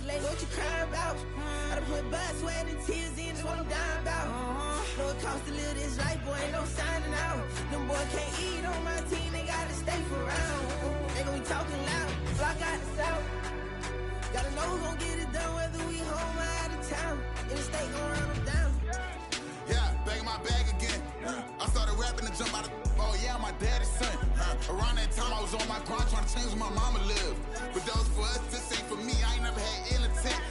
late, what you crying about? I done put blood, sweat, and tears in, that's what I'm dying about. Know it costs to live this life, boy, ain't no signing out. Them boys can't eat on my team, they gotta stay for round. They gon' be talking loud, block out the south. Gotta know who's gon' get it done, whether we home or out of town. In the state, gon' run them down. Yeah, back in my bag again. I started rapping to jump out of, oh yeah, my daddy's son. Around that time I was on my grind trying to change where my mama lived. But that was for us, this ain't for me. I ain't never had ill intent.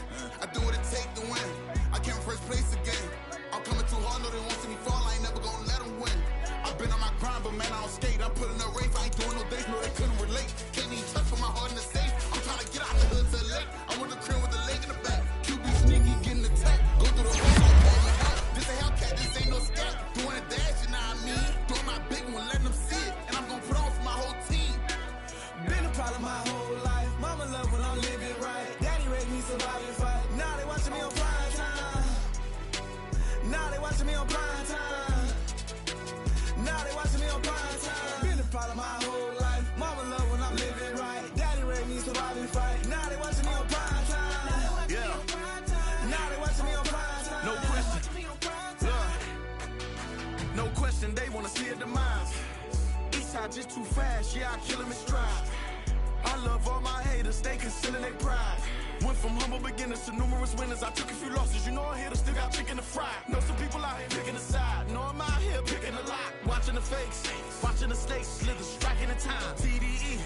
I do what it take to win. I came first place again. I'm coming too hard, know they won't see me fall. I ain't never gonna let them win. I've been on my grind, but man, I don't skate. I'm putting up race, I ain't doing no days, no, they couldn't relate. Can't even touch with my heart in the safe. I'm trying to get out the hood to the lake. I'm with the crib with the leg in the back. QB sneaky, getting attacked. Go through the whole like ballin' out. This a Hellcat, this ain't no scat. Doing a dash, you know what I mean? Doing my big one, letting them see it. And I'm gonna put on for my whole team. Been a problem my whole life. Mama love when I'm living right. Daddy raised me survive and fight. Now they watching me on prime time. Now they watching me on prime time. Now they watching me on prime time. Been a problem my whole life. Mama love when I'm living right. Daddy raised me survive and fight. Now they watching me on prime time. Yeah. Now they watching me on prime time. No question. No question, they wanna see a demise. Eastside just too fast, yeah, I kill him in stride. I love all my haters, they concealing their pride. Went from humble beginners to numerous winners. I took a few losses, you know I'm here to still got chicken to fry. Know some people out here picking a side. Know I'm out here picking a lot. Watching the fakes, watching the stakes, slither, striking the time. TDE,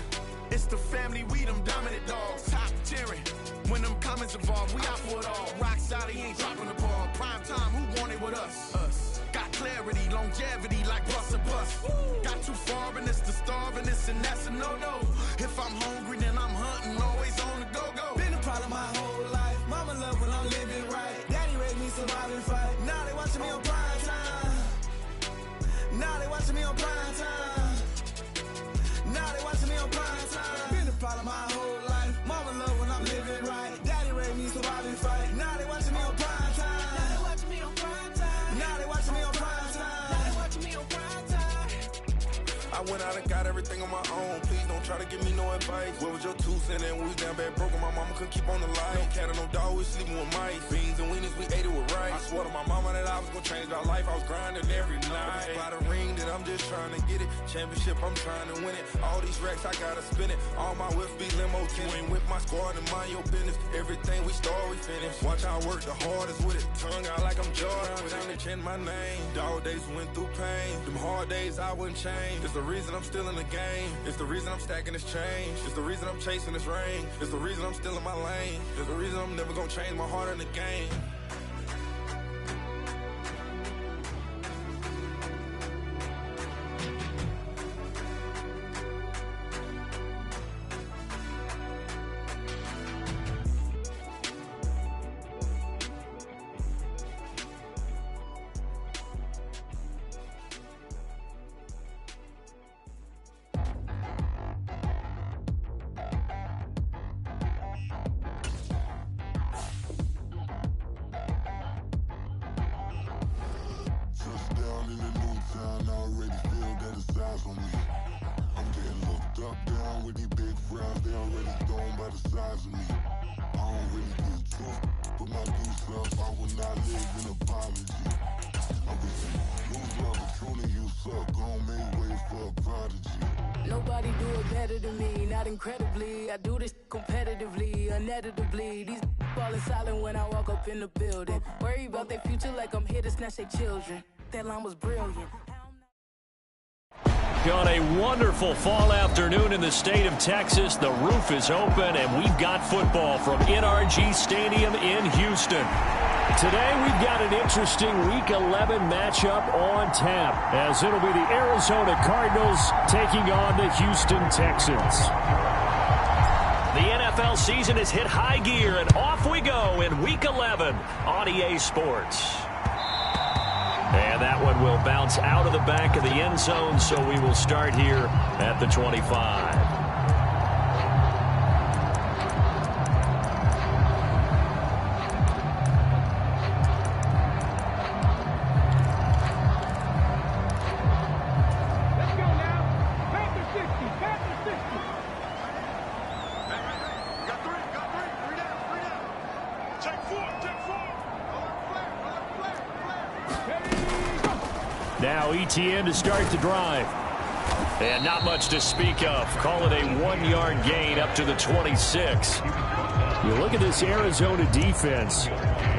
it's the family, we them dominant dogs. Top tiering, when them comments involved, we out for it all. Rock solid, he ain't dropping the ball. Prime time, who want it with us? Us. Got clarity, longevity, like bus and bus. Got too far and it's the starving, this and that's a no-no. If I'm hungry, then I'm hunting, always on the go-go. Been a problem my whole life. Mama love when I'm living right. Daddy raised me survive and fight. Now they watching me on prime time. Now they watching me on prime time. Now they watching me on prime time. Been a problem my whole life. Mama love when I'm living right. Daddy raised me survive and fight. Now they watching me on prime time. Now they watching me on prime time. Now they watching me on prime time. Now they watching me on prime time. I went out and got everything on my own. Please don't try to give me no advice. Where was your 2 cents and we was down bad broke and my mama couldn't keep on the light. No cat and no dog, we sleeping with mice. Beans and weenies, we ate it with rice. I swore to my mama that I was gonna change our life. I was grinding every night. By the ring that I'm just trying to get it. Championship, I'm trying to win it. All these racks, I gotta spin it. All my whips be limo 10. You ain't with my squad and mind your business. Everything we start, we finish. Watch I work the hardest with it. Tongue out like I'm Jordan. Without me change my name. Dog days went through pain. Them hard days I wouldn't change. It's the reason I'm still in the game. It's the reason I'm stacking this change. It's the reason I'm chasing this rain. It's the reason I'm still in my lane. It's the reason I'm never gonna change my heart in the game. Nobody do it better than me, not incredibly. I do this competitively, uneditably. These falling silent when I walk up in the building. Worry about their future like I'm here to snatch their children. That line was brilliant. On a wonderful fall afternoon in the state of Texas, the roof is open and we've got football from NRG Stadium in Houston. Today we've got an interesting Week 11 matchup on tap, as it'll be the Arizona Cardinals taking on the Houston Texans. The NFL season has hit high gear, and off we go in Week 11 on EA Sports. And that one will bounce out of the back of the end zone, so we will start here at the 25. Now ETN to start the drive. And not much to speak of. Call it a 1-yard gain up to the 26. You look at this Arizona defense.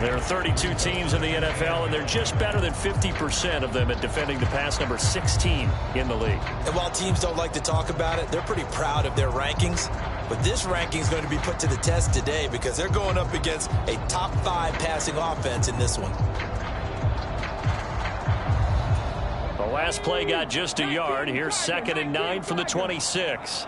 There are 32 teams in the NFL, and they're just better than 50% of them at defending the pass, number 16 in the league. And while teams don't like to talk about it, they're pretty proud of their rankings. But this ranking is going to be put to the test today because they're going up against a top 5 passing offense in this one. The last play got just a yard. Here's 2nd and 9 from the 26.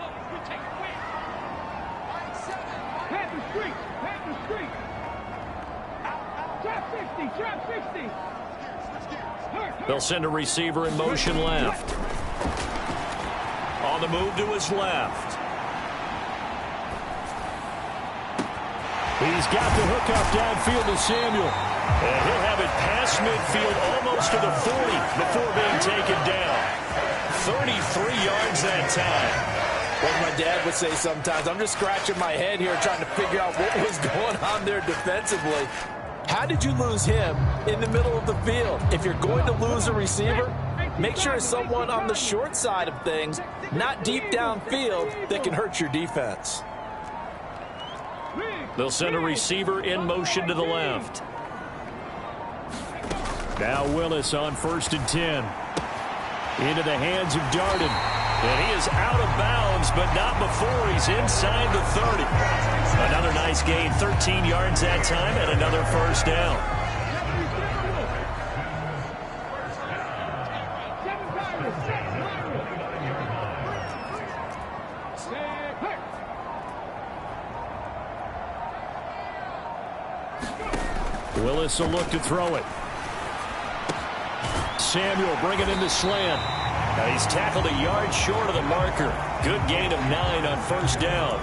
They'll send a receiver in motion left. On the move to his left. He's got the hook up downfield to Samuel. And he'll have it past midfield almost to the 40 before being taken down. 33 yards that time. What my dad would say sometimes, I'm just scratching my head here trying to figure out what was going on there defensively. How did you lose him in the middle of the field? If you're going to lose a receiver, make sure it's someone on the short side of things, not deep downfield, that can hurt your defense. They'll send a receiver in motion to the left. Now Willis on 1st and 10. Into the hands of Darden. And he is out of bounds, but not before he's inside the 30. Another nice gain, 13 yards that time, and another first down. Willis will look to throw it. Samuel bringing in the slant. Now he's tackled a yard short of the marker. Good gain of 9 on first down.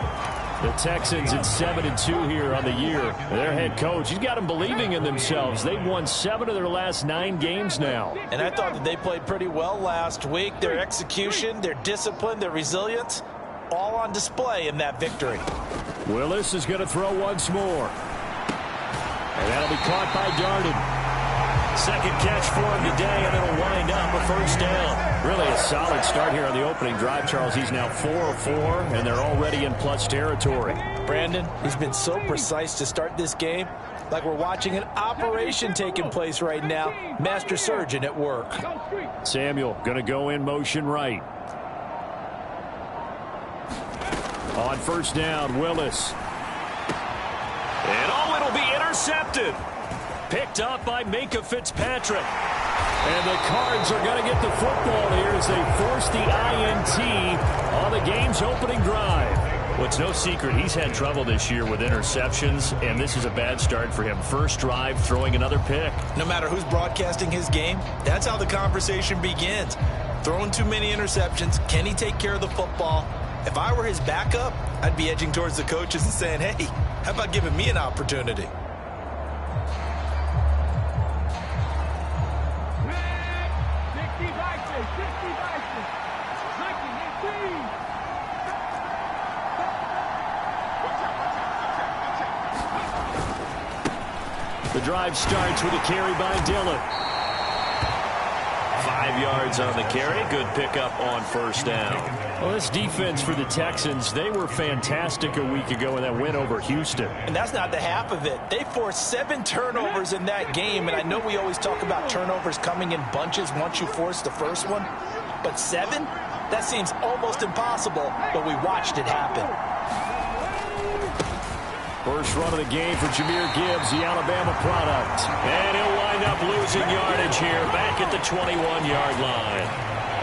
The Texans at 7-2 here on the year. Their head coach, he's got them believing in themselves. They've won 7 of their last 9 games now. And I thought that they played pretty well last week. Their execution, their discipline, their resilience, all on display in that victory. Willis is going to throw once more. And that'll be caught by Darden. Second catch for him today, and it'll wind up a first down. Really a solid start here on the opening drive, Charles. He's now 4 of 4, and they're already in plus territory. Brandon, he's been so precise to start this game, like we're watching an operation taking place right now. Master surgeon at work. Samuel going to go in motion right. On first down, Willis. And it'll be intercepted. Picked up by Minka Fitzpatrick. And the Cards are going to get the football here as they force the INT on the game's opening drive. Well, it's no secret he's had trouble this year with interceptions, and this is a bad start for him. First drive, throwing another pick. No matter who's broadcasting his game, that's how the conversation begins. Throwing too many interceptions. Can he take care of the football? If I were his backup, I'd be edging towards the coaches and saying, hey, how about giving me an opportunity? The drive starts with a carry by Dillon. 5 yards on the carry. Good pickup on first down. Well, this defense for the Texans, they were fantastic a week ago in that win over Houston. And that's not the half of it. They forced 7 turnovers in that game, and I know we always talk about turnovers coming in bunches once you force the first one, but 7? That seems almost impossible, but we watched it happen. First run of the game for Jahmyr Gibbs, the Alabama product. And he'll wind up losing yardage here back at the 21-yard line.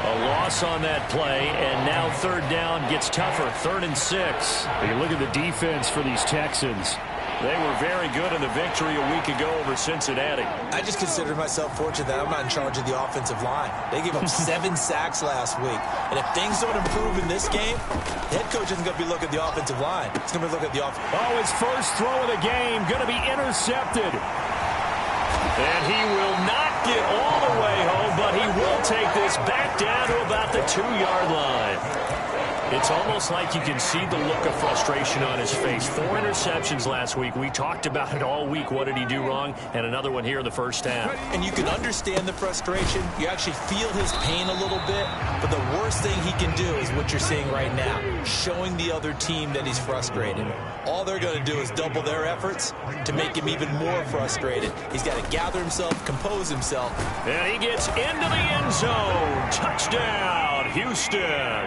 A loss on that play, and now third down gets tougher, 3rd and 6. You look at the defense for these Texans. They were very good in the victory a week ago over Cincinnati. I just consider myself fortunate that I'm not in charge of the offensive line. They gave up 7 sacks last week. And if things don't improve in this game, the head coach isn't going to be looking at the offensive line. He's going to be looking at the offense. Oh, his first throw of the game going to be intercepted. And he will not get all the way home, but he will take this back down to about the 2-yard line. It's almost like you can see the look of frustration on his face. 4 interceptions last week. We talked about it all week. What did he do wrong? And another one here in the first half. And you can understand the frustration. You actually feel his pain a little bit. But the worst thing he can do is what you're seeing right now, showing the other team that he's frustrated. All they're going to do is double their efforts to make him even more frustrated. He's got to gather himself, compose himself. And he gets into the end zone. Touchdown, Houston.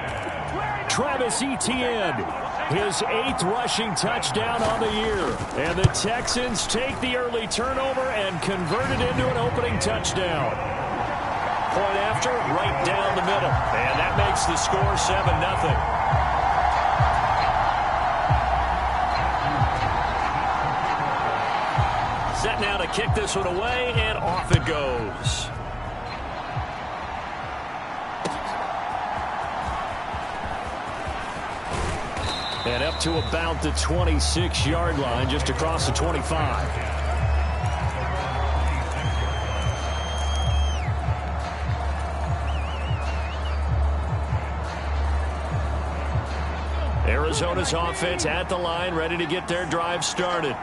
Travis Etienne, his 8th rushing touchdown on the year. And the Texans take the early turnover and convert it into an opening touchdown. Point after, right down the middle. And that makes the score 7-0. Set now to kick this one away, and off it goes. And up to about the 26-yard line, just across the 25. Arizona's offense at the line, ready to get their drive started.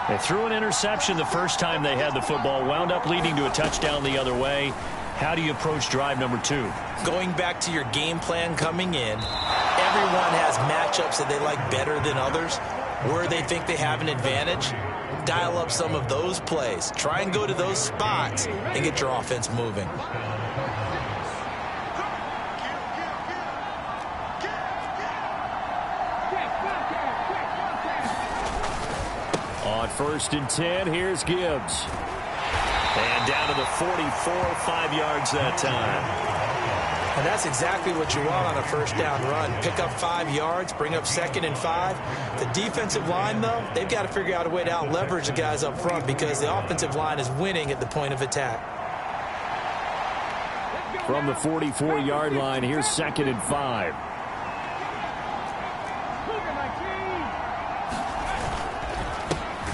They threw an interception the first time they had the football, wound up leading to a touchdown the other way. How do you approach drive number 2? Going back to your game plan coming in, everyone has matchups that they like better than others. Where they think they have an advantage, dial up some of those plays. Try and go to those spots and get your offense moving. On 1st and 10, here's Gibbs. And down to the 44, 5 yards that time. And that's exactly what you want on a first down run. Pick up 5 yards, bring up 2nd and 5. The defensive line, though, they've got to figure out a way to out-leverage the guys up front because the offensive line is winning at the point of attack. From the 44-yard line, here's 2nd and 5.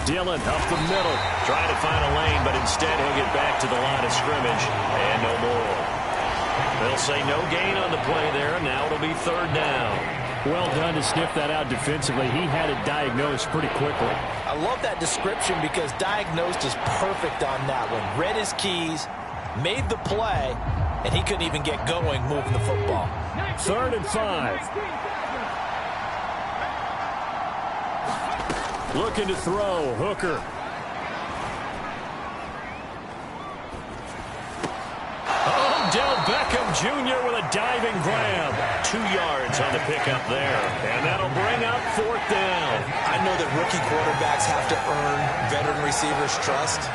Dillon up the middle, trying to find a lane, but instead he'll get back to the line of scrimmage, and no more. They'll say no gain on the play there. Now it'll be 3rd down. Well done to sniff that out defensively. He had it diagnosed pretty quickly. I love that description because diagnosed is perfect on that one. Read his keys, made the play, and he couldn't even get going moving the football. 3rd and 5. Looking to throw, Hooker. Odell Beckham Jr. with a diving grab. 2 yards on the pickup there. And that'll bring up 4th down. I know that rookie quarterbacks have to earn veteran receivers' trust.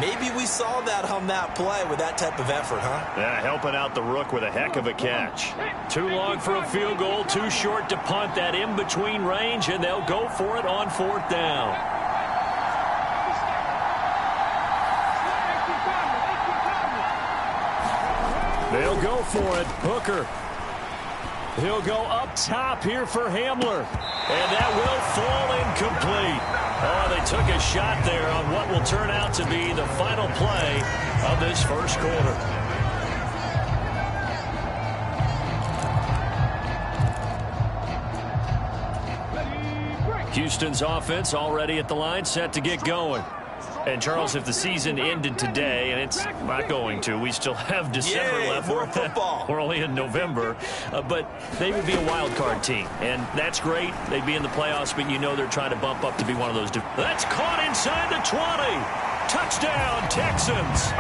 Maybe we saw that on that play with that type of effort, huh? Yeah, helping out the rook with a heck of a catch. Too long for a field goal, too short to punt. That in-between range, and they'll go for it on 4th down. They'll go for it. Hooker. He'll go up top here for Hamler. And that will fall incomplete. Oh, they took a shot there on what will turn out to be the final play of this first quarter. Houston's offense already at the line, set to get going. And, Charles, if the season ended today, and it's not going to, we still have December left. More football. We're only in November. But they would be a wild card team. And that's great. They'd be in the playoffs, but you know they're trying to bump up to be one of those. That's caught inside the 20. Touchdown, Texans.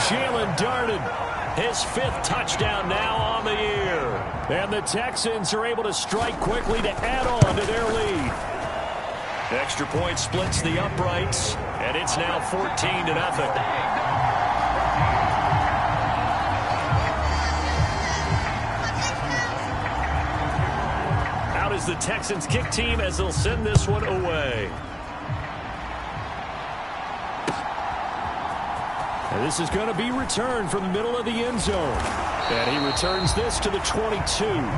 Jalen darted. His 5th touchdown now on the year. And the Texans are able to strike quickly to add on to their lead. Extra point splits the uprights, and it's now 14-0. Out is the Texans kick team as they'll send this one away. And this is going to be returned from the middle of the end zone. And he returns this to the 22.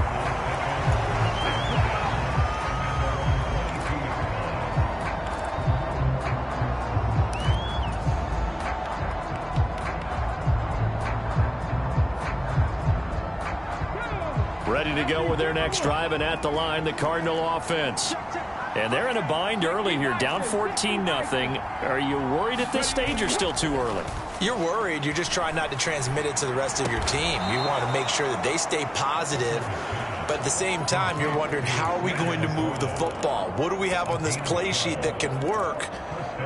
to go with their next drive, and at the line, the Cardinal offense. And they're in a bind early here, down 14-0. Are you worried at this stage or still too early? You're worried. You're just trying not to transmit it to the rest of your team. You want to make sure that they stay positive. But at the same time, you're wondering, how are we going to move the football? What do we have on this play sheet that can work?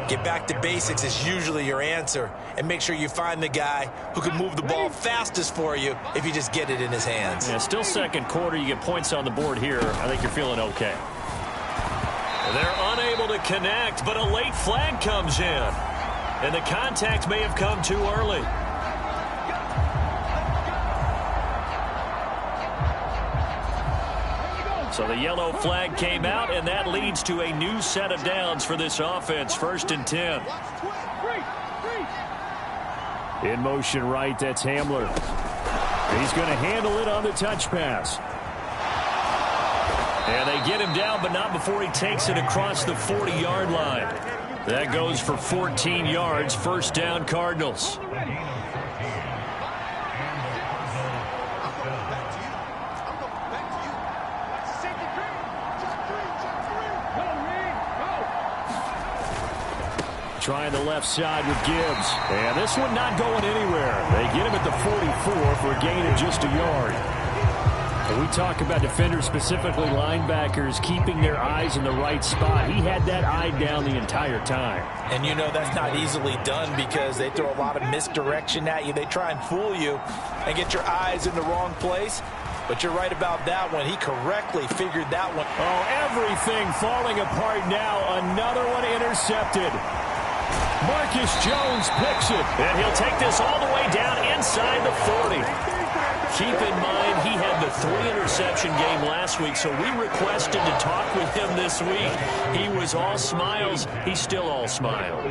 Get back to basics is usually your answer. And make sure you find the guy who can move the ball fastest for you if you just get it in his hands. Yeah, still second quarter. You get points on the board here. I think you're feeling okay. They're unable to connect, but a late flag comes in. And the contact may have come too early. So the yellow flag came out, and that leads to a new set of downs for this offense. 1st and 10. In motion right, that's Hamler. He's going to handle it on the touch pass. And they get him down, but not before he takes it across the 40-yard line. That goes for 14 yards. 1st down, Cardinals. Trying the left side with Gibbs. And this one not going anywhere. They get him at the 44 for a gain of just a yard. We talk about defenders, specifically linebackers, keeping their eyes in the right spot. He had that eye down the entire time. And you know that's not easily done because they throw a lot of misdirection at you. They try and fool you and get your eyes in the wrong place. But you're right about that one. He correctly figured that one. Oh, everything falling apart now. Another one intercepted. Marcus Jones picks it. And he'll take this all the way down inside the 40. Keep in mind, he had the 3-interception game last week, so we requested to talk with him this week. He was all smiles. He's still all smile.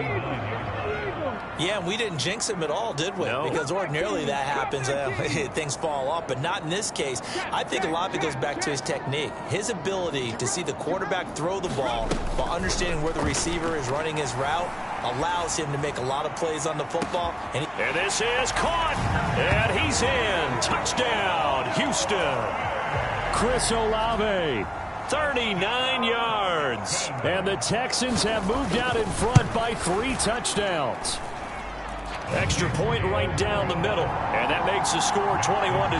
Yeah, we didn't jinx him at all, did we? No. Because ordinarily that happens. Things fall off, but not in this case. I think a lot of it goes back to his technique. His ability to see the quarterback throw the ball while understanding where the receiver is running his route allows him to make a lot of plays on the football. And this is caught, and he's in. Touchdown, Houston. Chris Olave, 39 yards. And the Texans have moved out in front by 3 touchdowns. Extra point right down the middle, and that makes the score 21-0.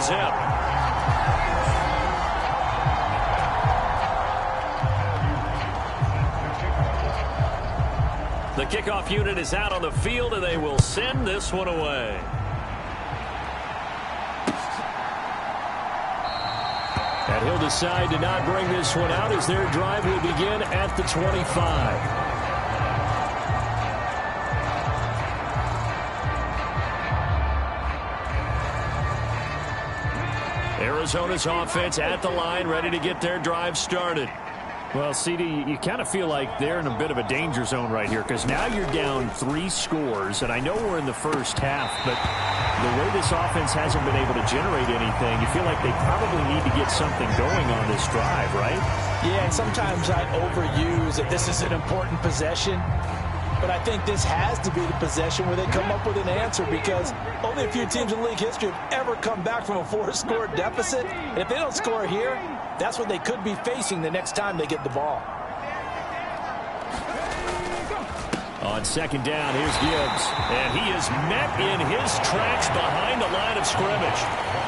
The kickoff unit is out on the field, and they will send this one away. And he'll decide to not bring this one out as their drive will begin at the 25. Arizona's offense at the line, ready to get their drive started. Well, CD, you kind of feel like they're in a bit of a danger zone right here because now you're down 3 scores, and I know we're in the first half, but the way this offense hasn't been able to generate anything, you feel like they probably need to get something going on this drive, right? Yeah, and sometimes I overuse that this is an important possession, but I think this has to be the possession where they come up with an answer because only a few teams in league history have ever come back from a 4-score deficit, and if they don't score here, that's what they could be facing the next time they get the ball. On 2nd down, here's Gibbs. And he is met in his tracks behind the line of scrimmage.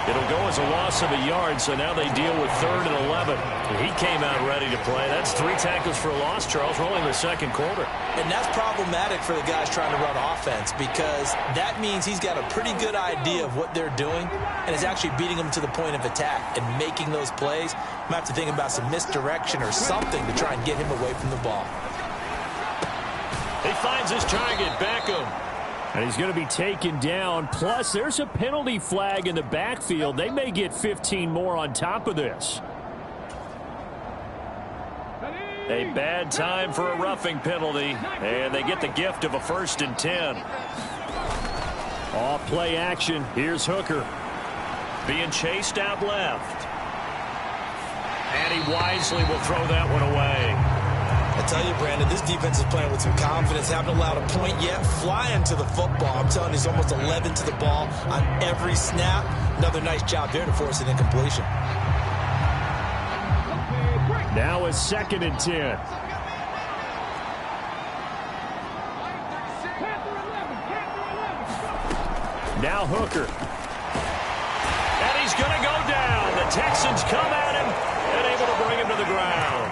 It'll go as a loss of a yard, so now they deal with 3rd and 11. He came out ready to play. That's 3 tackles for a loss, Charles, rolling the 2nd quarter. And that's problematic for the guys trying to run offense because that means he's got a pretty good idea of what they're doing and is actually beating them to the point of attack and making those plays. Might have to think about some misdirection or something to try and get him away from the ball. He finds his target, Beckham. And he's going to be taken down. Plus, there's a penalty flag in the backfield. They may get 15 more on top of this. A bad time for a roughing penalty. And they get the gift of a 1st and 10. Off play action. Here's Hooker. Being chased out left. And he wisely will throw that one away. I tell you, Brandon, this defense is playing with some confidence. Haven't allowed a point yet. Flying to the football. I'm telling you, he's almost 11 to the ball on every snap. Another nice job there to force an incompletion. Now a 2nd and 10. Now Hooker. And he's going to go down. The Texans come at him and able to bring him to the ground.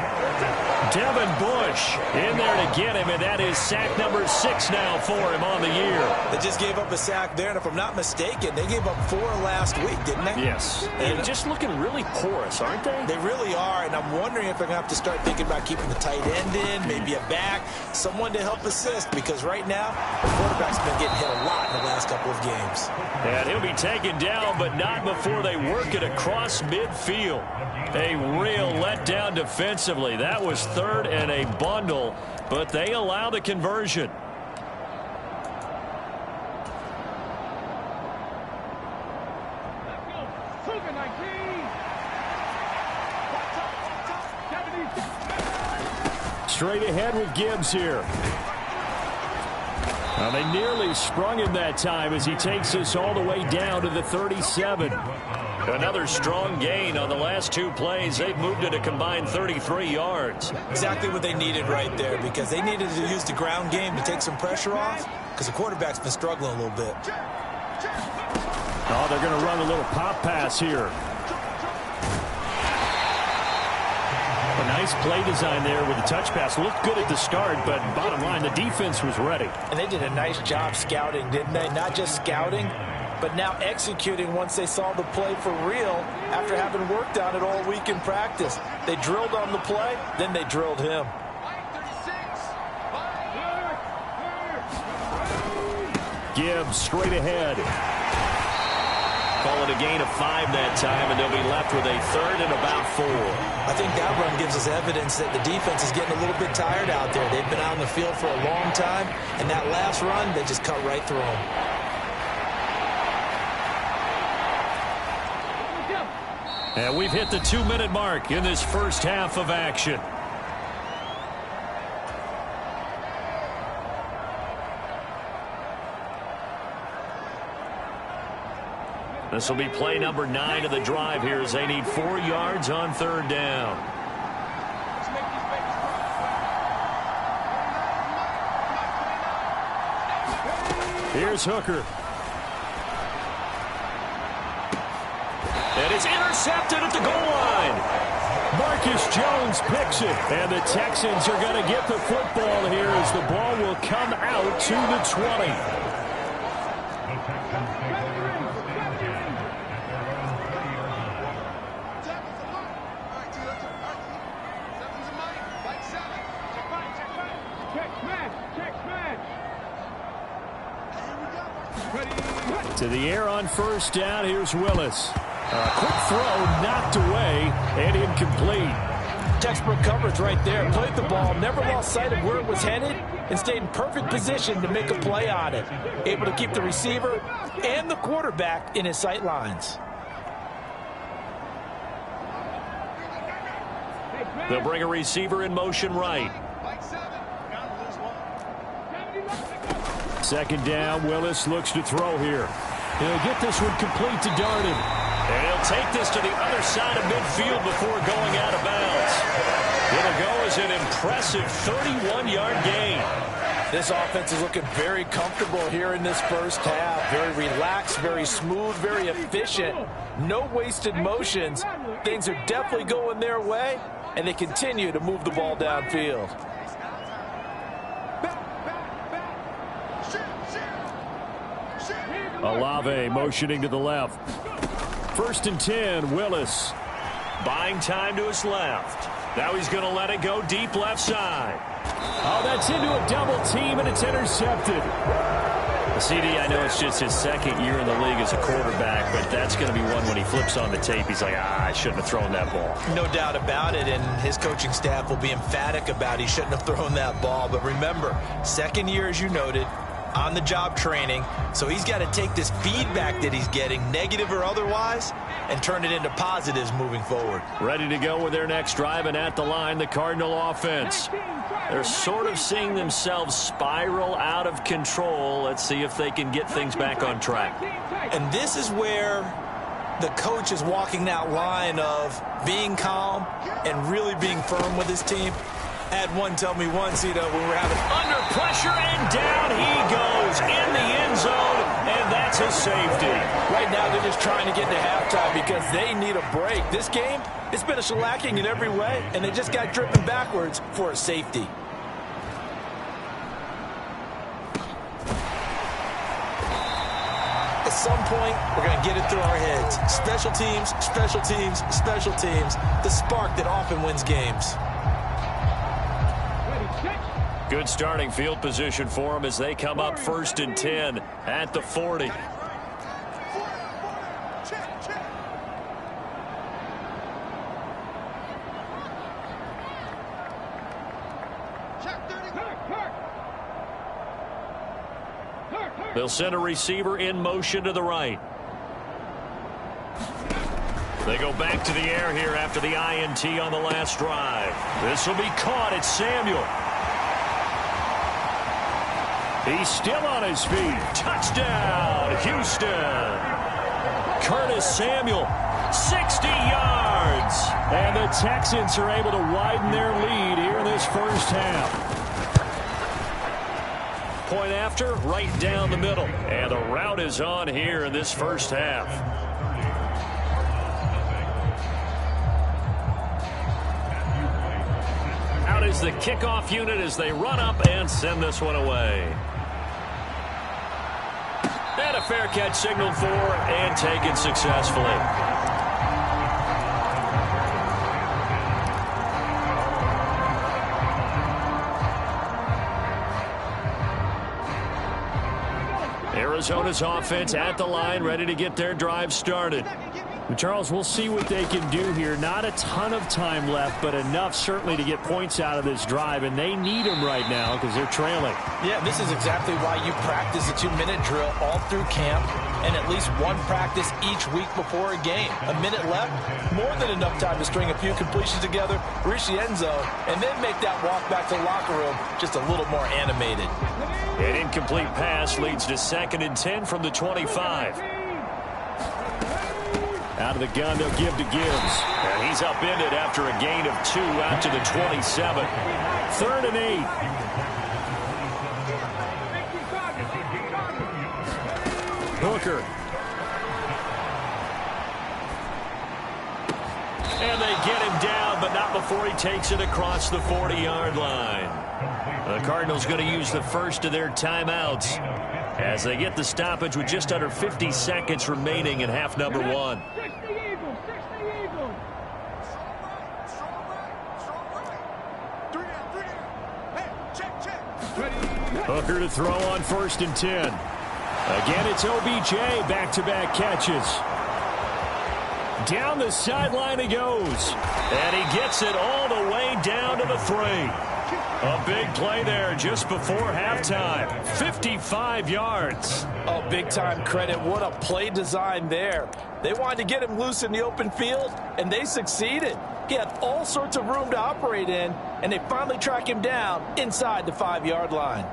Devin Bush in there to get him, and that is sack number 6 now for him on the year. They just gave up a sack there, and if I'm not mistaken, they gave up 4 last week, didn't they? Yes. And just looking really porous, aren't they? They really are, and I'm wondering if they're going to have to start thinking about keeping the tight end in, maybe a back, someone to help assist, because right now, the quarterback's been getting hit a lot in the last couple of games. And he'll be taken down, but not before they work it across midfield. A real letdown defensively. That was 3rd and a bundle, but they allow the conversion. Straight ahead with Gibbs here. Well, they nearly sprung him that time as he takes us all the way down to the 37. Another strong gain on the last 2 plays. They've moved it a combined 33 yards. Exactly what they needed right there, because they needed to use the ground game to take some pressure off, because the quarterback's been struggling a little bit. Oh, they're going to run a little pop pass here. A nice play design there with the touch pass. Looked good at the start, but bottom line, the defense was ready. And they did a nice job scouting, didn't they? Not just scouting, but now executing once they saw the play for real after having worked on it all week in practice. They drilled on the play, then they drilled him. Gibbs straight ahead. Call it a gain of 5 that time, and they'll be left with a 3rd and about 4. I think that run gives us evidence that the defense is getting a little bit tired out there. They've been out on the field for a long time, and that last run, they just cut right through them. And we've hit the 2-minute mark in this first half of action. This will be play number 9 of the drive here as they need 4 yards on 3rd down. Here's Hooker. And it's intercepted at the goal line. Marcus Jones picks it. And the Texans are going to get the football here as the ball will come out to the 20. To the air on 1st down. Here's Willis. Quick throw knocked away and incomplete. Textbook coverage right there. Played the ball, never lost sight of where it was headed, and stayed in perfect position to make a play on it. Able to keep the receiver and the quarterback in his sight lines. They'll bring a receiver in motion right. 2nd down. Willis looks to throw here. He'll get this one complete to Darden. And he'll take this to the other side of midfield before going out of bounds. It'll go as an impressive 31-yard gain. This offense is looking very comfortable here in this first half. Very relaxed, very smooth, very efficient. No wasted motions. Things are definitely going their way, and they continue to move the ball downfield. Olave motioning to the left. 1st and 10, Willis. Buying time to his left. Now he's going to let it go deep left side. Oh, that's into a double team, and it's intercepted. CD, I know it's just his 2nd year in the league as a quarterback, but that's going to be one when he flips on the tape. He's like, I shouldn't have thrown that ball. No doubt about it, and his coaching staff will be emphatic about he shouldn't have thrown that ball. But remember, 2nd year, as you noted, on-the-job training, so he's got to take this feedback that he's getting, negative or otherwise, and turn it into positives moving forward. Ready to go with their next drive, and at the line, the Cardinal offense. They're sort of seeing themselves spiral out of control. Let's see if they can get things back on track. And this is where the coach is walking that line of being calm and really being firm with his team. I had one tell me once, when we're having under pressure, and down he goes in the end zone, and that's a safety. Right now they're just trying to get to halftime because they need a break. This game, it's been a shellacking in every way, and they just got driven backwards for a safety. At some point, we're going to get it through our heads. Special teams, special teams, special teams. The spark that often wins games. Good starting field position for them as they come up 1st and 10 at the 40. They'll send a receiver in motion to the right. They go back to the air here after the INT on the last drive. This will be caught. It's Samuel. He's still on his feet. Touchdown, Houston. Curtis Samuel, 60 yards. And the Texans are able to widen their lead here in this first half. Point after, right down the middle. And the route is on here in this first half. Out is the kickoff unit as they run up and send this one away. And a fair catch signaled for and taken successfully. Arizona's offense at the line, ready to get their drive started. Charles, we'll see what they can do here. Not a ton of time left, but enough certainly to get points out of this drive, and they need them right now because they're trailing. Yeah, this is exactly why you practice a 2-minute drill all through camp and at least one practice each week before a game. A minute left, more than enough time to string a few completions together, reach the end zone, and then make that walk back to the locker room just a little more animated. An incomplete pass leads to 2nd and 10 from the 25. Out of the gun, they'll give to Gibbs. And he's upended after a gain of 2 out to the 27. 3rd and 8. Hooker. And they get him down, but not before he takes it across the 40-yard line. The Cardinals going to use the first of their timeouts as they get the stoppage with just under 50 seconds remaining in half number 1. Hooker to throw on 1st and 10. Again, it's OBJ, back-to-back catches. Down the sideline he goes. And he gets it all the way down to the 3. A big play there just before halftime. 55 yards. Oh, big-time credit. What a play design there. They wanted to get him loose in the open field, and they succeeded. He had all sorts of room to operate in, and they finally track him down inside the 5-yard line.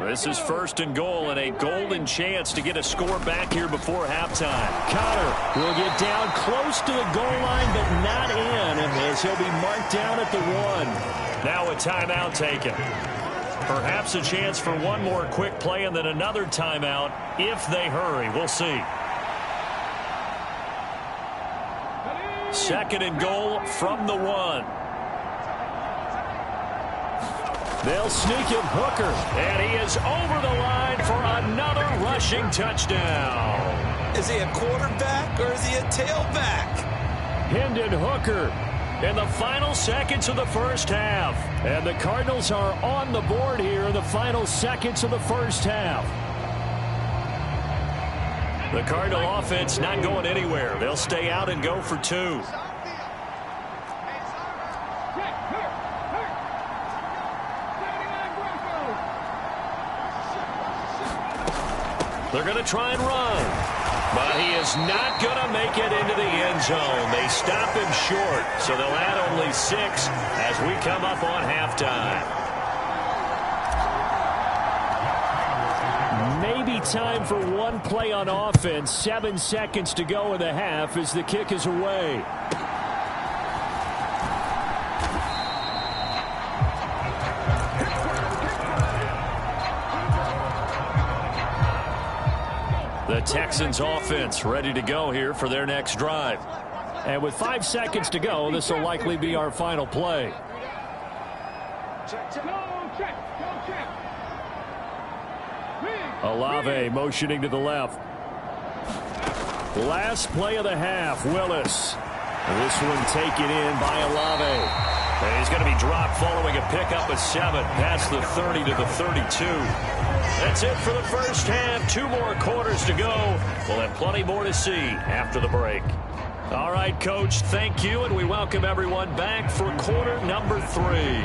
This is 1st and goal and a golden chance to get a score back here before halftime. Connor will get down close to the goal line, but not in, as he'll be marked down at the 1. Now a timeout taken. Perhaps a chance for one more quick play and then another timeout if they hurry. We'll see. 2nd and goal from the 1. They'll sneak him, Hooker. And he is over the line for another rushing touchdown. Is he a quarterback or is he a tailback? Hendon Hooker in the final seconds of the first half. And the Cardinals are on the board here in the final seconds of the first half. The Cardinal offense not going anywhere. They'll stay out and go for 2. They're going to try and run, but he is not going to make it into the end zone. They stop him short, so they'll add only 6 as we come up on halftime. Maybe time for one play on offense. 7 seconds to go in the half as the kick is away. The Texans offense ready to go here for their next drive. And with 5 seconds to go, this will likely be our final play. Olave motioning to the left. Last play of the half, Willis. This one taken in by Olave. And he's going to be dropped following a pickup of 7 past the 30 to the 32. That's it for the first half. 2 more quarters to go. We'll have plenty more to see after the break. All right, Coach, thank you, and we welcome everyone back for quarter number 3.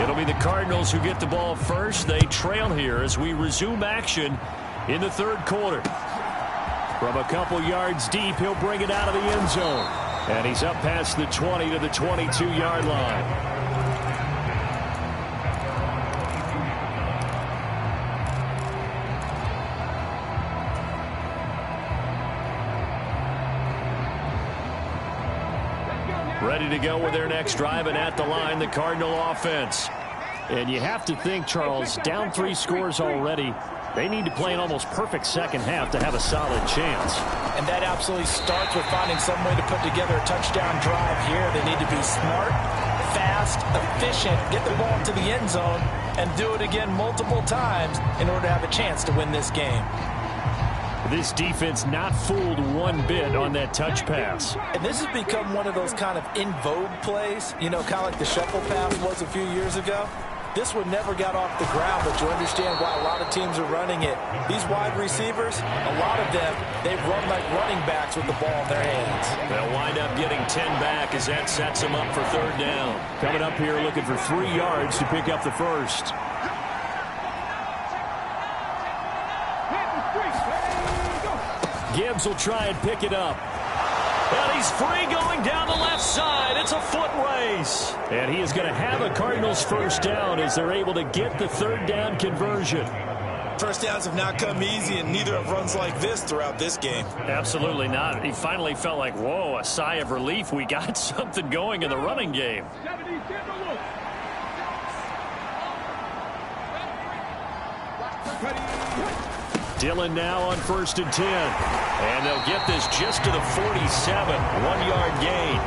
It'll be the Cardinals who get the ball first. They trail here as we resume action in the third quarter. From a couple yards deep, he'll bring it out of the end zone. And he's up past the 20 to the 22-yard line. Ready to go with their next drive, and at the line, the Cardinal offense. And you have to think, Charles, down 3 scores already. They need to play an almost perfect second half to have a solid chance. And that absolutely starts with finding some way to put together a touchdown drive here. They need to be smart, fast, efficient, get the ball to the end zone, and do it again multiple times in order to have a chance to win this game. This defense not fooled one bit on that touch pass. And this has become one of those kind of in vogue plays, you know, kind of like the shuffle pass was a few years ago. This one never got off the ground, but you understand why a lot of teams are running it. These wide receivers, a lot of them, they've run like running backs with the ball in their hands. They'll wind up getting 10 back as that sets them up for third down. Coming up here looking for 3 yards to pick up the first. Gibbs will try and pick it up. And he's free going down the left side. It's a foot race. And he is going to have a Cardinals first down as they're able to get the third down conversion. First downs have not come easy, and neither have runs like this throughout this game. Absolutely not. He finally felt like, whoa, a sigh of relief. We got something going in the running game. Dillon now on 1st and 10. And they'll get this just to the 47. 1-yard gain.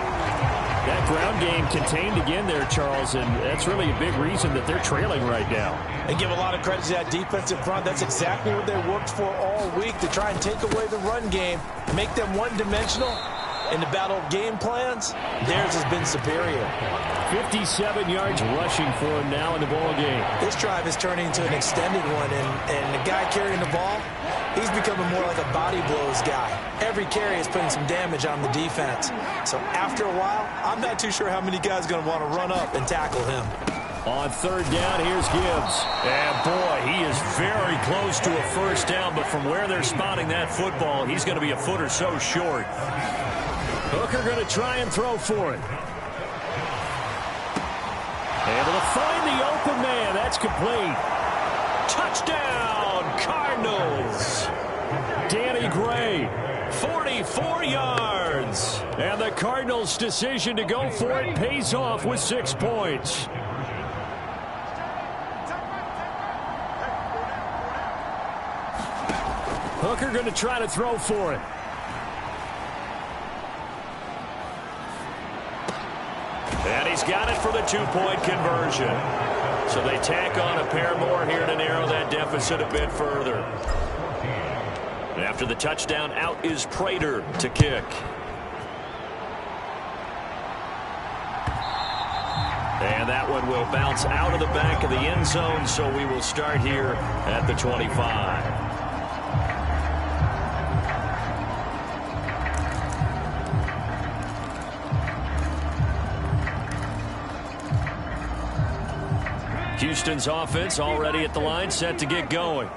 That ground game contained again there, Charles, and that's really a big reason that they're trailing right now. And give a lot of credit to that defensive front. That's exactly what they worked for all week, to try and take away the run game, make them one-dimensional. In the battle of game plans, theirs has been superior. 57 yards rushing for him now in the ball game. This drive is turning into an extended one, and the guy carrying the ball, he's becoming more like a body blows guy. Every carry is putting some damage on the defense. So after a while, I'm not too sure how many guys are going to want to run up and tackle him. On third down, here's Gibbs. And boy, he is very close to a first down, but from where they're spotting that football, he's going to be a foot or so short. Hooker going to try and throw for it. Able to find the open man. That's complete. Touchdown, Cardinals. Danny Gray, 44 yards. And the Cardinals' decision to go for it pays off with 6 points. Hooker going to try to throw for it. And he's got it for the 2-point conversion. So they tack on a pair more here to narrow that deficit a bit further. And after the touchdown, out is Prater to kick. And that one will bounce out of the back of the end zone, so we will start here at the 25. Houston's offense already at the line, set to get going.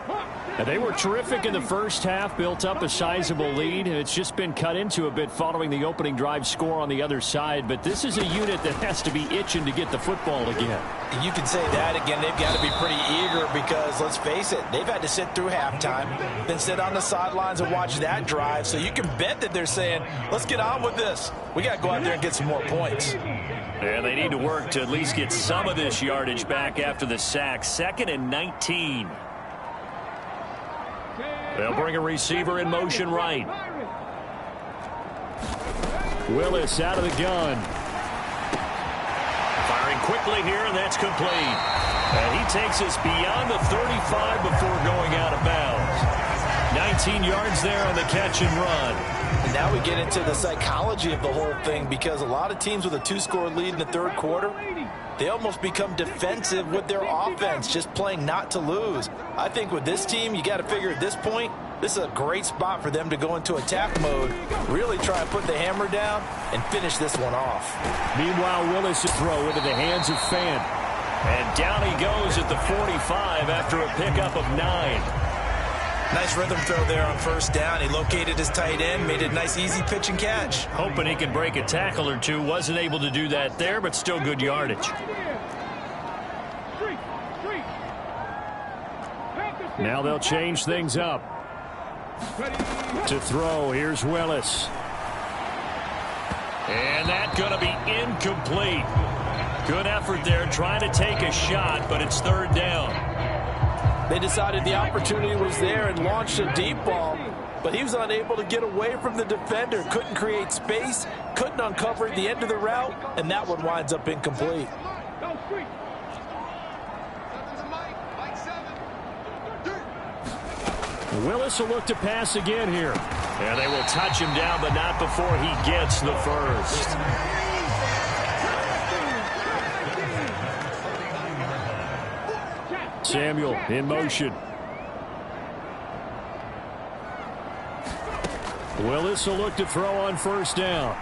And they were terrific in the first half, built up a sizable lead. It's just been cut into a bit following the opening drive score on the other side. But this is a unit that has to be itching to get the football again. You can say that again. They've got to be pretty eager because, let's face it, they've had to sit through halftime, then sit on the sidelines and watch that drive. So you can bet that they're saying, let's get on with this. We got to go out there and get some more points. And they need to work to at least get some of this yardage back after the sack. 2nd and 19. They'll bring a receiver in motion right. Willis out of the gun. Firing quickly here, and that's complete. And he takes us beyond the 35 before going out of bounds. 19 yards there on the catch and run. And now we get into the psychology of the whole thing, because a lot of teams with a 2-score lead in the third quarter, they almost become defensive with their offense, just playing not to lose. I think with this team, you got to figure at this point, this is a great spot for them to go into attack mode, really try and put the hammer down and finish this one off. Meanwhile, Willis' throw into the hands of Fan. And down he goes at the 45 after a pickup of 9. Nice rhythm throw there on first down. He located his tight end, made it a nice easy pitch and catch. Hoping he can break a tackle or two. Wasn't able to do that there, but still good yardage. Now they'll change things up. To throw, here's Willis. And that's going to be incomplete. Good effort there, trying to take a shot, but it's 3rd down. They decided the opportunity was there and launched a deep ball, but he was unable to get away from the defender. Couldn't create space, couldn't uncover the end of the route, and that one winds up incomplete. Willis will look to pass again here. And they will touch him down, but not before he gets the first. Samuel in motion. Willis will look to throw on first down.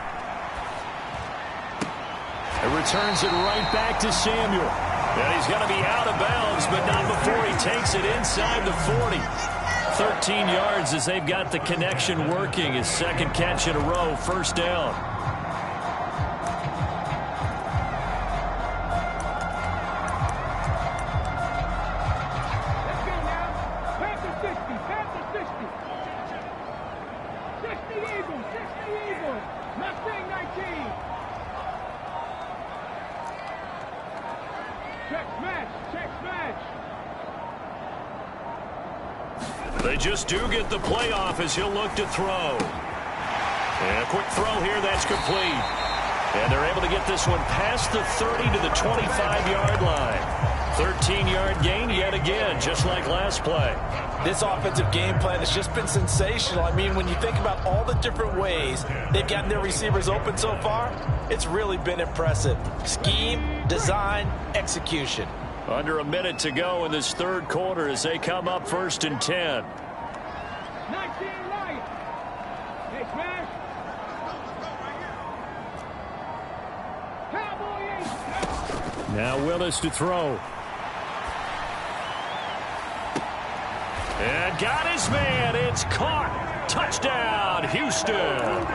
It returns it right back to Samuel. And he's going to be out of bounds, but not before he takes it inside the 40. 13 yards as they've got the connection working. His 2nd catch in a row, first down. They just do get the playoff as he'll look to throw. And a quick throw here, that's complete. And they're able to get this one past the 30 to the 25-yard line. 13-yard gain yet again, just like last play. This offensive game plan has just been sensational. I mean, when you think about all the different ways they've gotten their receivers open so far, it's really been impressive. Scheme, design, execution. Under a minute to go in this third quarter as they come up 1st and 10. Now Willis to throw. And got his man. It's caught. Touchdown, Houston.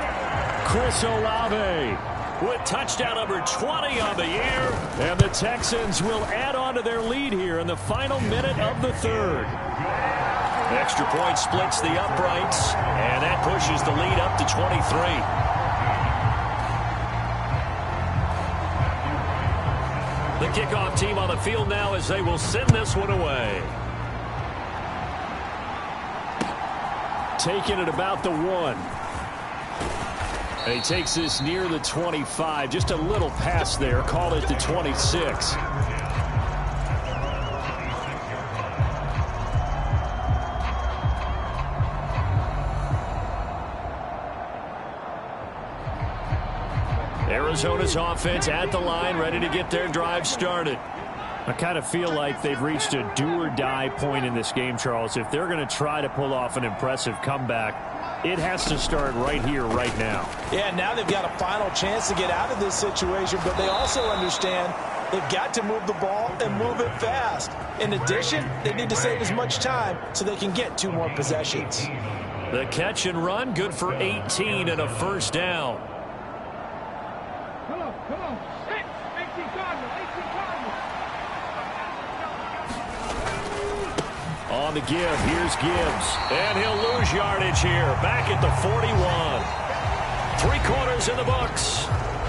Chris Olave with touchdown number 20 on the year. And the Texans will add on to their lead here in the final minute of the third. Extra point splits the uprights, and that pushes the lead up to 23. The kickoff team on the field now as they will send this one away. Taking it about the 1. And he takes this near the 25. Just a little pass there. Call it the 26. Arizona's offense at the line, ready to get their drive started. I kind of feel like they've reached a do-or-die point in this game, Charles. If they're going to try to pull off an impressive comeback, it has to start right here, right now. Yeah, now they've got a final chance to get out of this situation, but they also understand They've got to move the ball and move it fast. In addition, they need to save as much time so they can get 2 more possessions. The catch and run, good for 18 and a first down. Come on. 18 Cardinals. On the give, here's Gibbs. And he'll lose yardage here. Back at the 41. 3 quarters in the books.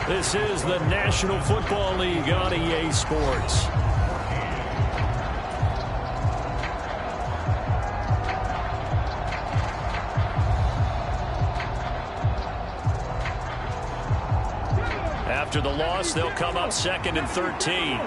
This is the National Football League on EA Sports. After the loss, they'll come up 2nd and 13.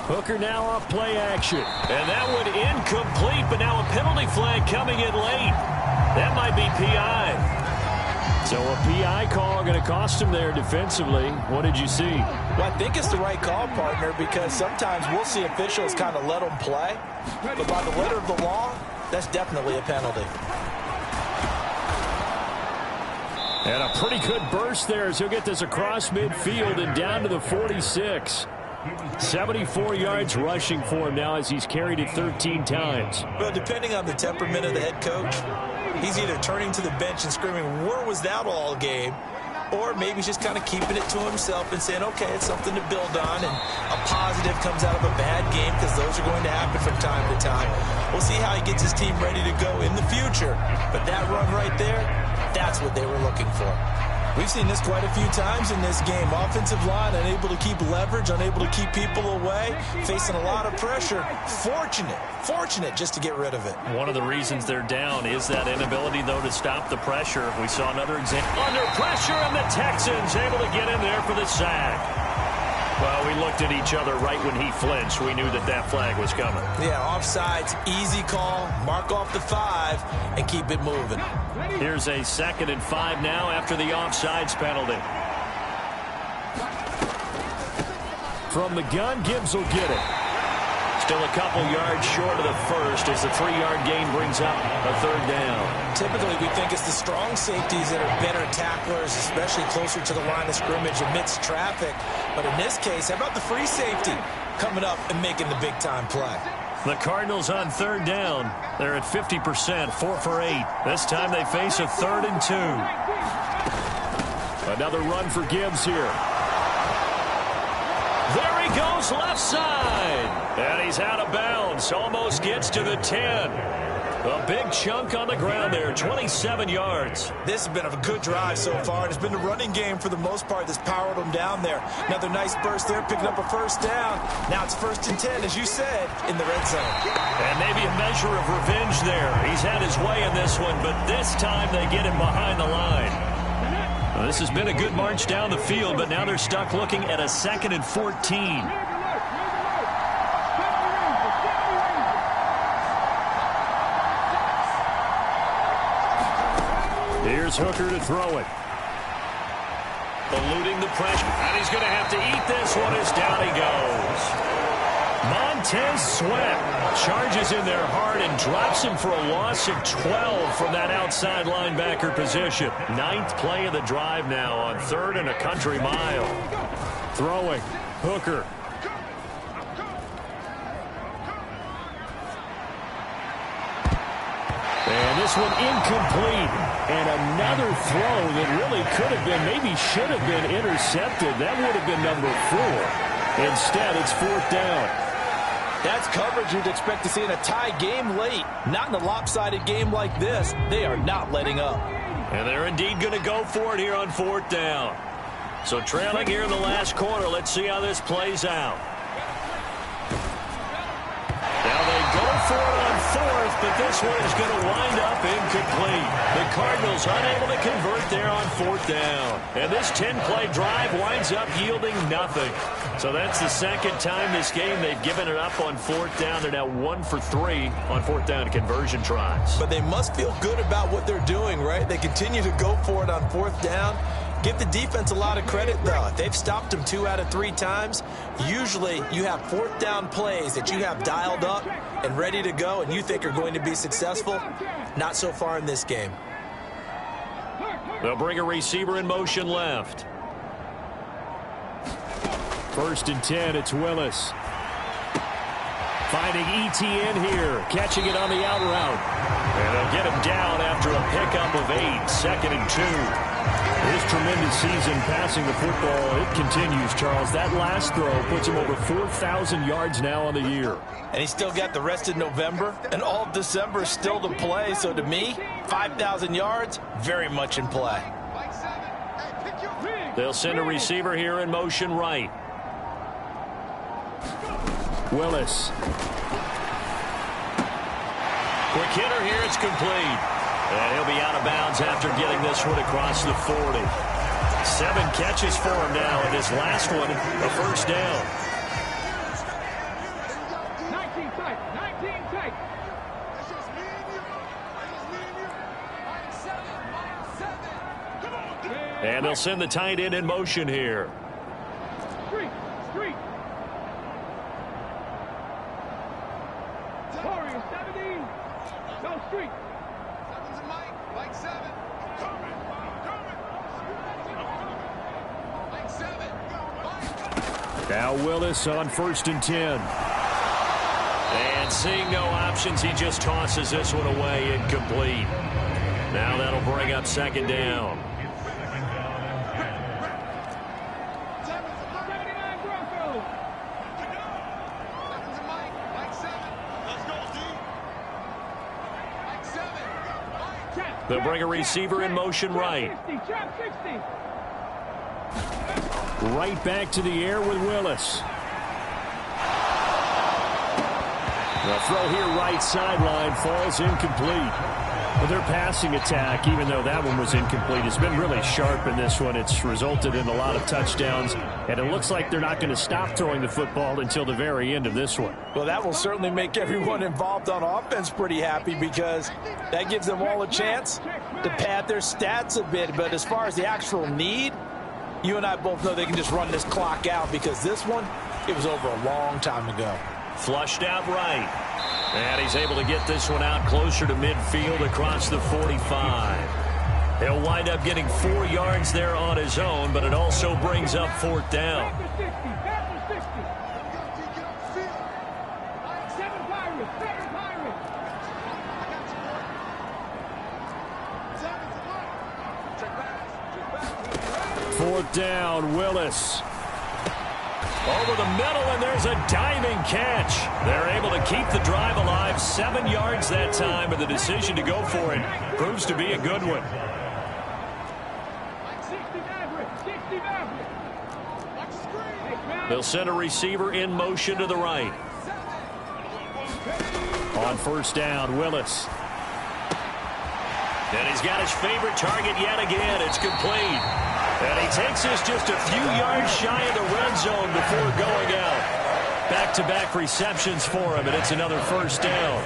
Hooker now off play action. And that one incomplete, but now a penalty flag coming in late. That might be PI. So a PI call going to cost him there defensively. What did you see? Well, I think it's the right call, partner, because sometimes we'll see officials kind of let them play. But by the letter of the law, that's definitely a penalty. And a pretty good burst there as he'll get this across midfield and down to the 46. 74 yards rushing for him now as he's carried it 13 times. Well, depending on the temperament of the head coach, he's either turning to the bench and screaming, "Where was that all game?" Or maybe he's just kind of keeping it to himself and saying, okay, it's something to build on, and a positive comes out of a bad game, because those are going to happen from time to time. We'll see how he gets his team ready to go in the future. But that run right there, that's what they were looking for. We've seen this quite a few times in this game. Offensive line unable to keep leverage, unable to keep people away, facing a lot of pressure. Fortunate just to get rid of it. One of the reasons they're down is that inability, though, to stop the pressure. We saw another example. Under pressure, and the Texans able to get in there for the sack. Well, we looked at each other right when he flinched. We knew that that flag was coming. Yeah, offsides, easy call, mark off the 5, and keep it moving. Here's a 2nd and 5 now after the offsides penalty. From the gun, Gibbs will get it. Still a couple yards short of the first as the 3-yard gain brings up a 3rd down. Typically, we think it's the strong safeties that are better tacklers, especially closer to the line of scrimmage amidst traffic. But in this case, how about the free safety coming up and making the big-time play? The Cardinals on 3rd down. They're at 50%, 4 for 8. This time they face a 3rd and 2. Another run for Gibbs here. There he goes, left side. And he's out of bounds. Almost gets to the 10. A big chunk on the ground there, 27 yards. This has been a good drive so far. It's been a running game for the most part that's powered them down there. Another nice burst there, picking up a 1st down. Now it's 1st and 10, as you said, in the red zone. And maybe a measure of revenge there. He's had his way in this one, but this time they get him behind the line. Well, this has been a good march down the field, but now they're stuck looking at a 2nd and 14. Here's Hooker to throw it. Eluding the pressure. And he's going to have to eat this one as down he goes. Montez Sweat charges in there hard and drops him for a loss of 12 from that outside linebacker position. 9th play of the drive now on 3rd and a country mile. Throwing. Hooker. And this one incomplete. And another throw that really could have been, maybe should have been intercepted. That would have been number 4. Instead, it's 4th down. That's coverage you'd expect to see in a tie game late. Not in a lopsided game like this. They are not letting up. And they're indeed going to go for it here on 4th down. So trailing here in the last quarter. Let's see how this plays out. Now they go for it on 4th, but this one is going to wind up incomplete. The Cardinals unable to convert there on 4th down. And this 10-play drive winds up yielding nothing. So that's the 2nd time this game they've given it up on 4th down. They're now 1 for 3 on 4th down conversion tries. But they must feel good about what they're doing, right? They continue to go for it on 4th down. Give the defense a lot of credit, though. They've stopped them 2 out of 3 times. Usually, you have 4th down plays that you have dialed up and ready to go and you think are going to be successful. Not so far in this game. They'll bring a receiver in motion left. 1st and 10, it's Willis. Finding ETN here, catching it on the out route. And they'll get him down after a pickup of 8, 2nd and 2. His tremendous season passing the football, it continues, Charles. That last throw puts him over 4,000 yards now on the year. And he's still got the rest of November and all of December still to play. So to me, 5,000 yards, very much in play. They'll send a receiver here in motion right. Willis. Quick hitter here, it's complete. And he'll be out of bounds after getting this one across the 40. 7 catches for him now, and his last one, a 1st down. 19 tight, 19 tight. And they'll send the tight end in motion here. Street, street. Warrior 17. Go street. Like 7. Like 7. Now Willis on 1st and 10. And seeing no options, he just tosses this one away, incomplete. Now that'll bring up 2nd down. They'll bring a receiver in motion right. Right back to the air with Willis. The throw here right sideline falls incomplete. But their passing attack, even though that one was incomplete, has been really sharp in this one. It's resulted in a lot of touchdowns, and it looks like they're not going to stop throwing the football until the very end of this one. Well, that will certainly make everyone involved on offense pretty happy because that gives them all a chance to pad their stats a bit. But as far as the actual need, you and I both know they can just run this clock out because this one, it was over a long time ago. Flushed out right. And he's able to get this one out closer to midfield across the 45. He'll wind up getting 4 yards there on his own, but it also brings up 4th down. Fourth down, Willis. Over the middle, and there's a diving catch. They're able to keep the drive alive. 7 yards that time, but the decision to go for it proves to be a good one. They'll send a receiver in motion to the right. On 1st down, Willis. And he's got his favorite target yet again. It's complete. And he takes this just a few yards shy of the red zone before going out. Back-to-back receptions for him, and it's another 1st down.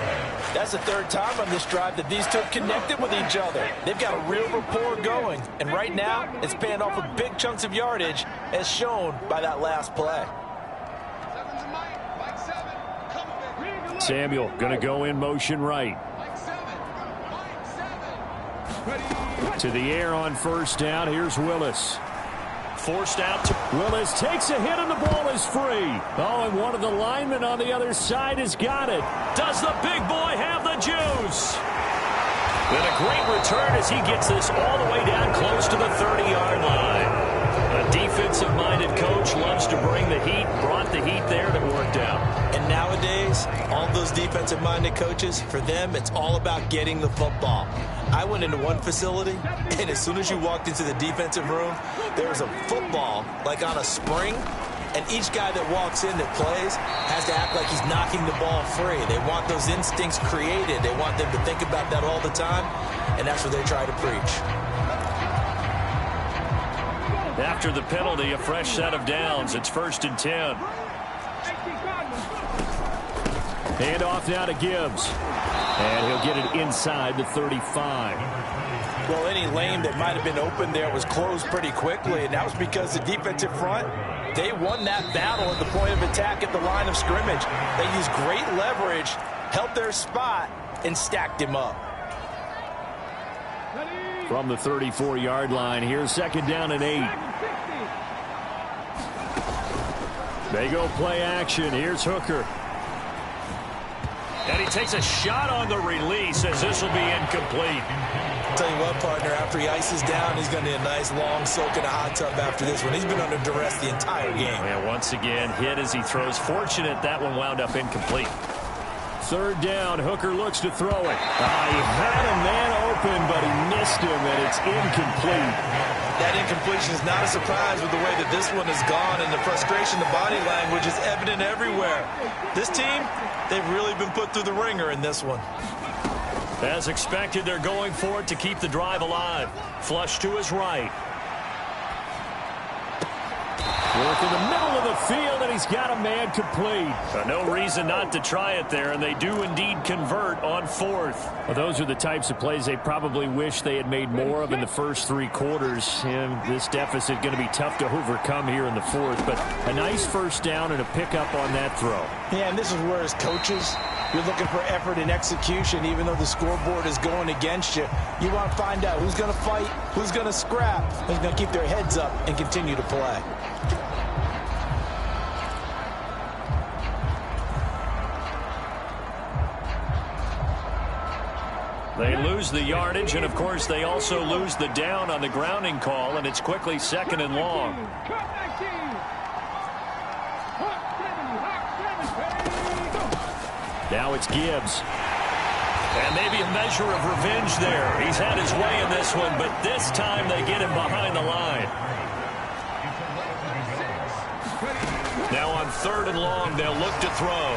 That's the 3rd time on this drive that these two have connected with each other. They've got a real rapport going, and right now it's paying off with big chunks of yardage as shown by that last play. Samuel going to go in motion right. To the air on 1st down. Here's Willis. Forced out. Willis takes a hit and the ball is free. Oh, and one of the linemen on the other side has got it. Does the big boy have the juice? And a great return as he gets this all the way down close to the 30-yard line. A defensive-minded coach loves to bring the heat, brought the heat there, and it worked out. And nowadays, all those defensive-minded coaches, for them, it's all about getting the football. I went into one facility, and as soon as you walked into the defensive room, there was a football, like on a spring, and each guy that walks in that plays has to act like he's knocking the ball free. They want those instincts created. They want them to think about that all the time, and that's what they try to preach. After the penalty, a fresh set of downs. It's 1st and 10. Hand off now to Gibbs. And he'll get it inside the 35. Well, any lane that might have been open there was closed pretty quickly, and that was because the defensive front, they won that battle at the point of attack at the line of scrimmage. They used great leverage, held their spot, and stacked him up. From the 34-yard line, here's 2nd down and 8. They go play action. Here's Hooker. And he takes a shot on the release as this will be incomplete. I'll tell you what, partner, after he ices down, he's going to need a nice long soak in a hot tub after this one. He's been under duress the entire game. And once again, hit as he throws. Fortunate that one wound up incomplete. 3rd down, Hooker looks to throw it. He had a man open, but he missed him, and it's incomplete. That incompletion is not a surprise with the way that this one has gone, and the frustration, the body language is evident everywhere. This team, they've really been put through the ringer in this one. As expected, they're going for it to keep the drive alive. Flush to his right. Work in the middle of the field, and he's got a man complete. No reason not to try it there, and they do indeed convert on 4th. Well, those are the types of plays they probably wish they had made more of in the first 3 quarters. And this deficit going to be tough to overcome here in the 4th, but a nice 1st down and a pickup on that throw. Yeah, and this is where, as coaches, you're looking for effort and execution, even though the scoreboard is going against you. You want to find out who's going to fight, who's going to scrap, who's going to keep their heads up and continue to play. They lose the yardage, and, of course, they also lose the down on the grounding call, and it's quickly 2nd and long. Now it's Gibbs. And maybe a measure of revenge there. He's had his way in this one, but this time they get him behind the line. Now on 3rd and long, they'll look to throw.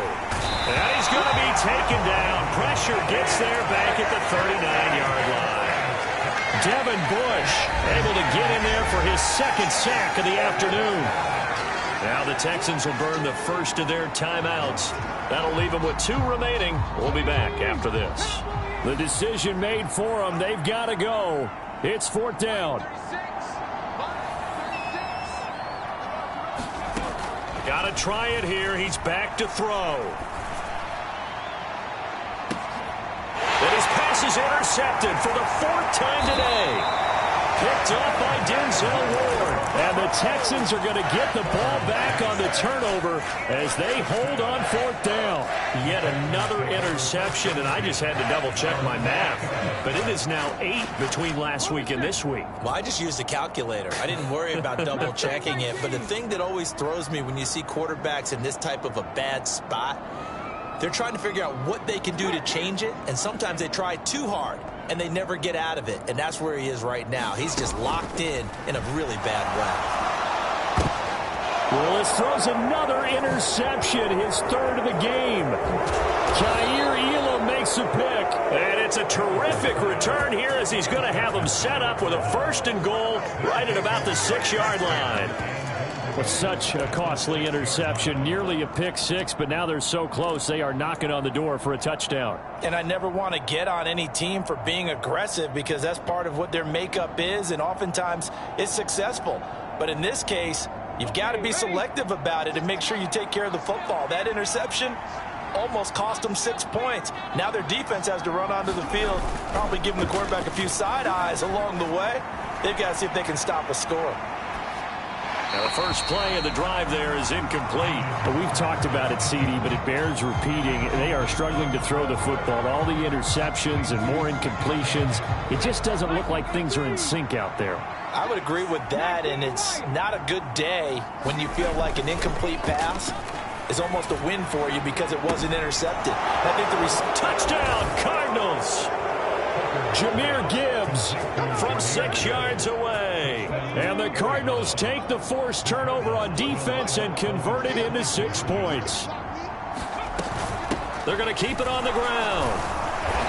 And he's going to be taken down. Pressure gets there back at the 39-yard line. Devin Bush able to get in there for his 2nd sack of the afternoon. Now the Texans will burn the first of their timeouts. That'll leave them with 2 remaining. We'll be back after this. The decision made for them. They've got to go. It's 4th down. Got to try it here. He's back to throw. And his pass is intercepted for the 4th time today. Picked off by Denzel Ward. And the Texans are going to get the ball back on the turnover as they hold on 4th down. Yet another interception, and I just had to double-check my math. But it is now 8 between last week and this week. Well, I just used a calculator. I didn't worry about double-checking it. But the thing that always throws me when you see quarterbacks in this type of a bad spot, they're trying to figure out what they can do to change it, and sometimes they try too hard, and they never get out of it, and that's where he is right now. He's just locked in a really bad way. Willis throws another interception, his 3rd of the game. Jair Elam makes a pick, and it's a terrific return here as he's going to have them set up with a 1st and goal right at about the 6-yard line. With such a costly interception, nearly a pick 6, but now they're so close they are knocking on the door for a touchdown. And I never want to get on any team for being aggressive because that's part of what their makeup is, and oftentimes it's successful. But in this case, you've got to be selective about it and make sure you take care of the football. That interception almost cost them 6 points. Now their defense has to run onto the field, probably giving the quarterback a few side eyes along the way. They've got to see if they can stop a score. Now the first play of the drive there is incomplete. But we've talked about it, CD, but it bears repeating. They are struggling to throw the football. All the interceptions and more incompletions. It just doesn't look like things are in sync out there. I would agree with that, and it's not a good day when you feel like an incomplete pass is almost a win for you because it wasn't intercepted. I think the touchdown, Cardinals! Jahmyr Gibbs from 6 yards away. And the Cardinals take the forced turnover on defense and convert it into 6 points. They're going to keep it on the ground.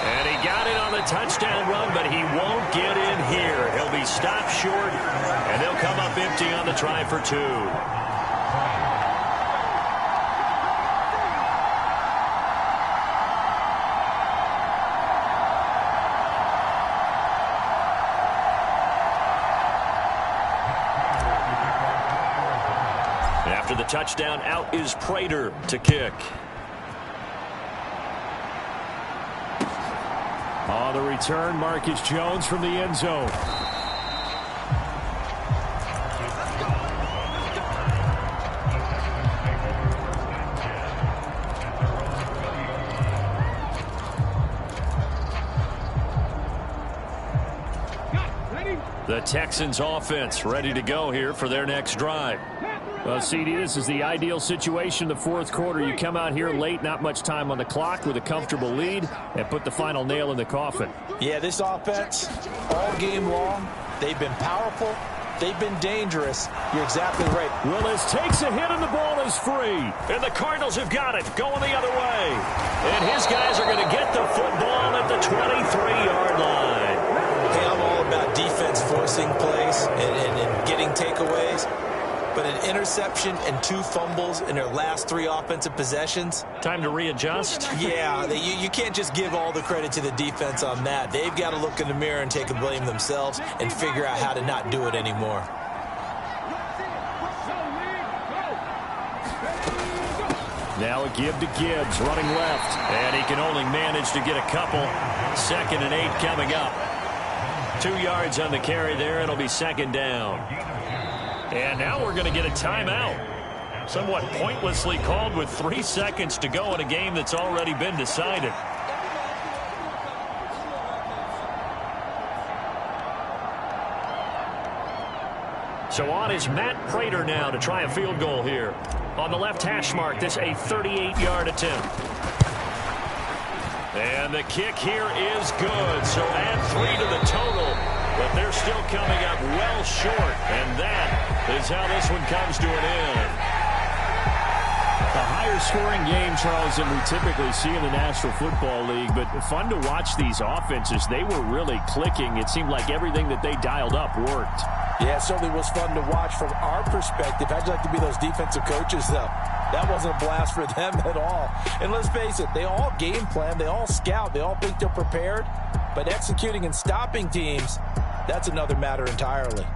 And he got it on the touchdown run, but he won't get in here. He'll be stopped short, and they'll come up empty on the try for 2. After the touchdown, out is Prater to kick. On the return, Marcus Jones from the end zone. The Texans offense ready to go here for their next drive. Well, CD, this is the ideal situation in the fourth quarter. You come out here late, not much time on the clock with a comfortable lead, and put the final nail in the coffin. Yeah, this offense, all game long, they've been powerful, they've been dangerous. You're exactly right. Willis takes a hit and the ball is free. And the Cardinals have got it, going the other way. And his guys are going to get the football at the 23-yard line. Hey, I'm all about defense forcing plays and getting takeaways. But an interception and 2 fumbles in their last 3 offensive possessions. Time to readjust? Yeah, you can't just give all the credit to the defense on that. They've got to look in the mirror and take the blame themselves and figure out how to not do it anymore. Now a give to Gibbs, running left. And he can only manage to get a couple. 2nd and 8 coming up. 2 yards on the carry there. It'll be 2nd down. And now we're going to get a timeout. Somewhat pointlessly called with 3 seconds to go in a game that's already been decided. So on is Matt Prater now to try a field goal here. On the left hash mark, this a 38-yard attempt. And the kick here is good. So add 3 to the total. But they're still coming up well short. And that is how this one comes to an end. A higher scoring game, Charles, than we typically see in the National Football League. But fun to watch these offenses. They were really clicking. It seemed like everything that they dialed up worked. Yeah, it certainly was fun to watch from our perspective. How'd you like to be those defensive coaches, though? That wasn't a blast for them at all. And let's face it, they all game plan, they all scout, they all think they're prepared. But executing and stopping teams, that's another matter entirely.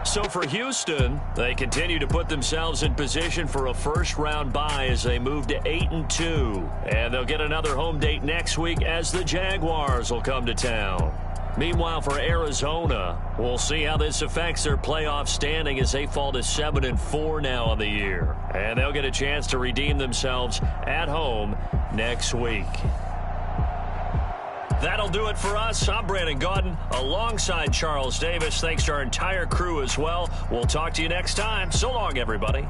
So for Houston, they continue to put themselves in position for a first-round bye as they move to 8-2. And they'll get another home date next week as the Jaguars will come to town. Meanwhile, for Arizona, we'll see how this affects their playoff standing as they fall to 7-4 now on the year. And they'll get a chance to redeem themselves at home next week. That'll do it for us. I'm Brandon Gaudin alongside Charles Davis. Thanks to our entire crew as well. We'll talk to you next time. So long, everybody.